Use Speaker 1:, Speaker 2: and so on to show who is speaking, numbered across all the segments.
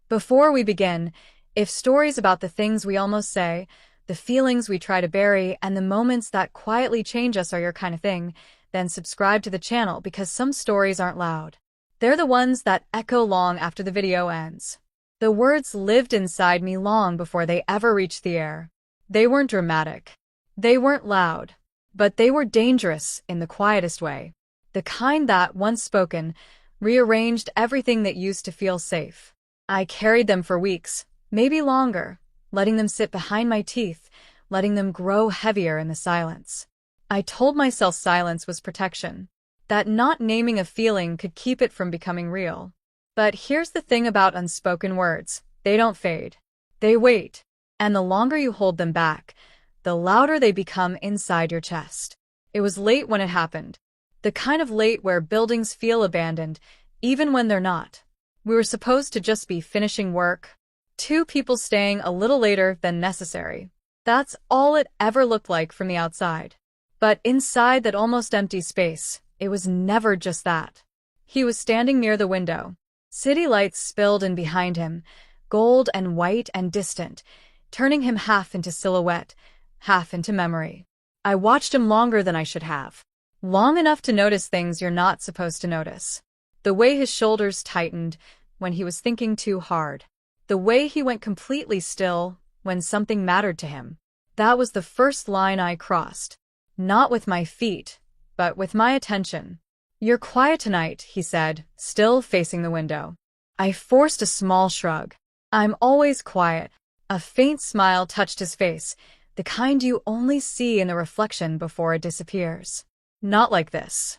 Speaker 1: Before we begin, if stories about the things we almost say, the feelings we try to bury, and the moments that quietly change us are your kind of thing, then subscribe to the channel because some stories aren't loud. They're the ones that echo long after the video ends. The words lived inside me long before they ever reached the air. They weren't dramatic. They weren't loud. But they were dangerous in the quietest way. The kind that, once spoken, rearranged everything that used to feel safe. I carried them for weeks, maybe longer, letting them sit behind my teeth, letting them grow heavier in the silence. I told myself silence was protection, that not naming a feeling could keep it from becoming real. But here's the thing about unspoken words. They don't fade. They wait. And the longer you hold them back, the louder they become inside your chest. It was late when it happened. The kind of late where buildings feel abandoned, even when they're not. We were supposed to just be finishing work. Two people staying a little later than necessary. That's all it ever looked like from the outside. But inside that almost empty space, it was never just that. He was standing near the window. City lights spilled in behind him, gold and white and distant, turning him half into silhouette, half into memory. I watched him longer than I should have. Long enough to notice things you're not supposed to notice. The way his shoulders tightened when he was thinking too hard. The way he went completely still when something mattered to him. That was the first line I crossed. Not with my feet, but with my attention. "You're quiet tonight," he said, still facing the window. I forced a small shrug. "I'm always quiet." A faint smile touched his face, the kind you only see in the reflection before it disappears. "Not like this."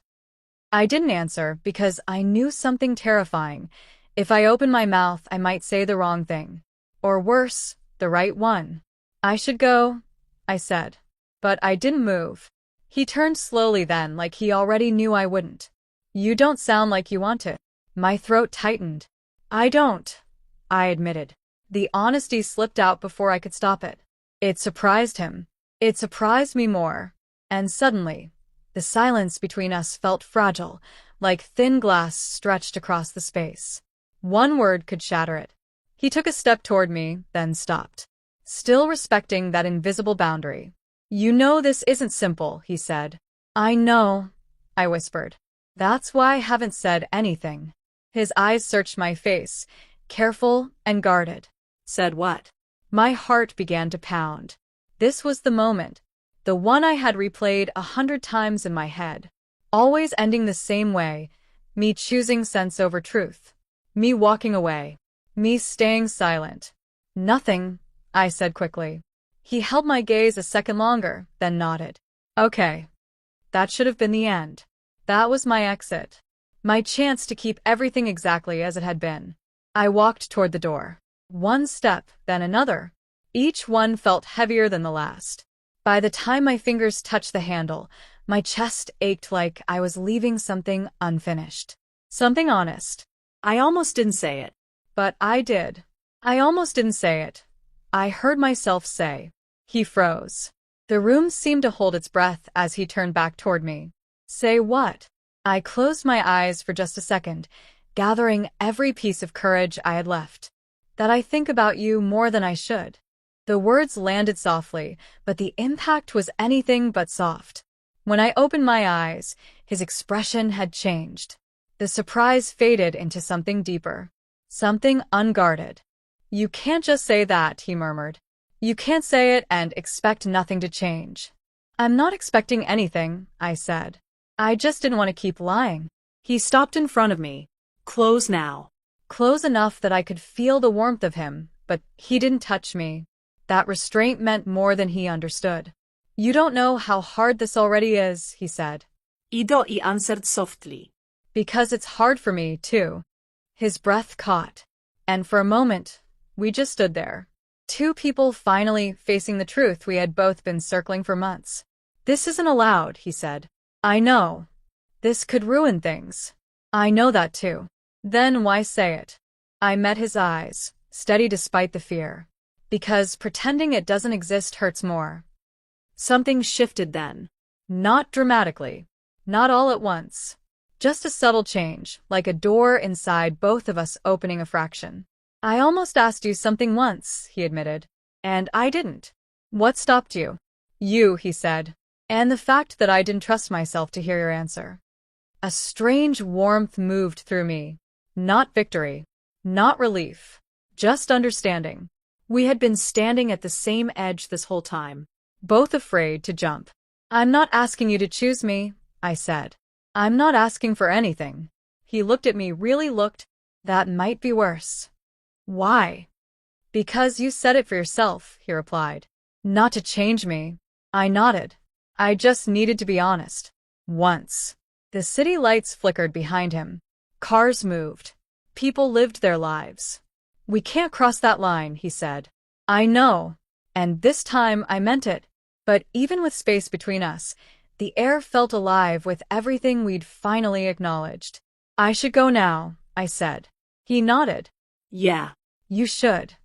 Speaker 1: I didn't answer because I knew something terrifying. If I opened my mouth, I might say the wrong thing. Or worse, the right one. "I should go," I said. But I didn't move. He turned slowly then, like he already knew I wouldn't. "You don't sound like you want to." My throat tightened. "I don't," I admitted. The honesty slipped out before I could stop it. It surprised him. It surprised me more. And suddenly, the silence between us felt fragile, like thin glass stretched across the space. One word could shatter it. He took a step toward me, then stopped. Still respecting that invisible boundary. "You know this isn't simple," he said. "I know," I whispered. "That's why I haven't said anything." His eyes searched my face, careful and guarded.
Speaker 2: "Said what?"
Speaker 1: My heart began to pound. This was the moment. The one I had replayed 100 times in my head. Always ending the same way. Me choosing sense over truth. Me walking away. Me staying silent. "Nothing," I said quickly. He held my gaze a second longer, then nodded. "Okay. That should have been the end. That was my exit. My chance to keep everything exactly as it had been." I walked toward the door. One step, then another. Each one felt heavier than the last. By the time my fingers touched the handle, my chest ached like I was leaving something unfinished. Something honest.
Speaker 2: I almost didn't say it.
Speaker 1: But I did. I almost didn't say it. I heard myself say. He froze. The room seemed to hold its breath as he turned back toward me. "Say what?" I closed my eyes for just a second, gathering every piece of courage I had left. "That I think about you more than I should." The words landed softly, but the impact was anything but soft. When I opened my eyes, his expression had changed. The surprise faded into something deeper. Something unguarded. "You can't just say that," he murmured. "You can't say it and expect nothing to change." "I'm not expecting anything," I said. "I just didn't want to keep lying."
Speaker 2: He stopped in front of me. "Close now."
Speaker 1: Close enough that I could feel the warmth of him, but he didn't touch me. That restraint meant more than he understood. "You don't know how hard this already is," he said.
Speaker 2: He answered softly.
Speaker 1: "Because it's hard for me, too." His breath caught. And for a moment, we just stood there. Two people finally facing the truth we had both been circling for months. "This isn't allowed," he said. "I know. This could ruin things." "I know that too." "Then why say it?" I met his eyes, steady despite the fear. "Because pretending it doesn't exist hurts more." Something shifted then. Not dramatically. Not all at once. Just a subtle change, like a door inside both of us opening a fraction. I almost asked you something once, he admitted. And I didn't. What stopped you? You, he said. And the fact that I didn't trust myself to hear your answer. A strange warmth moved through me. Not victory. Not relief. Just understanding. We had been standing at the same edge this whole time, both afraid to jump. I'm not asking you to choose me, I said. I'm not asking for anything. He looked at me, really looked. That might be worse. Why? Because you said it for yourself, he replied. Not to change me. I nodded. I just needed to be honest. Once. The city lights flickered behind him. Cars moved. People lived their lives. We can't cross that line, he said. I know. And this time I meant it. But even with space between us, the air felt alive with everything we'd finally acknowledged. I should go now, I said. He nodded.
Speaker 2: Yeah.
Speaker 1: You should.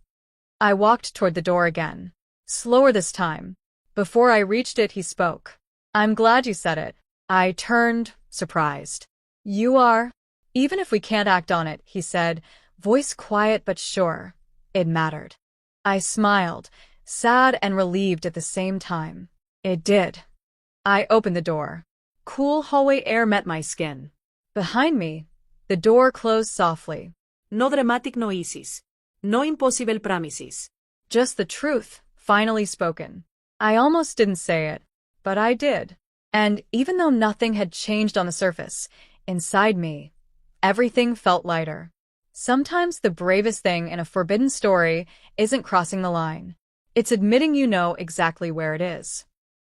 Speaker 1: I walked toward the door again. Slower this time. Before I reached it, he spoke. I'm glad you said it. I turned, surprised. You are? Even if we can't act on it, he said, voice quiet but sure. It mattered. I smiled, sad and relieved at the same time. It did. I opened the door. Cool hallway air met my skin. Behind me, the door closed softly.
Speaker 2: No dramatic noises. No impossible promises.
Speaker 1: Just the truth, finally spoken. I almost didn't say it, but I did. And even though nothing had changed on the surface, inside me, everything felt lighter. Sometimes the bravest thing in a forbidden story isn't crossing the line. It's admitting you know exactly where it is.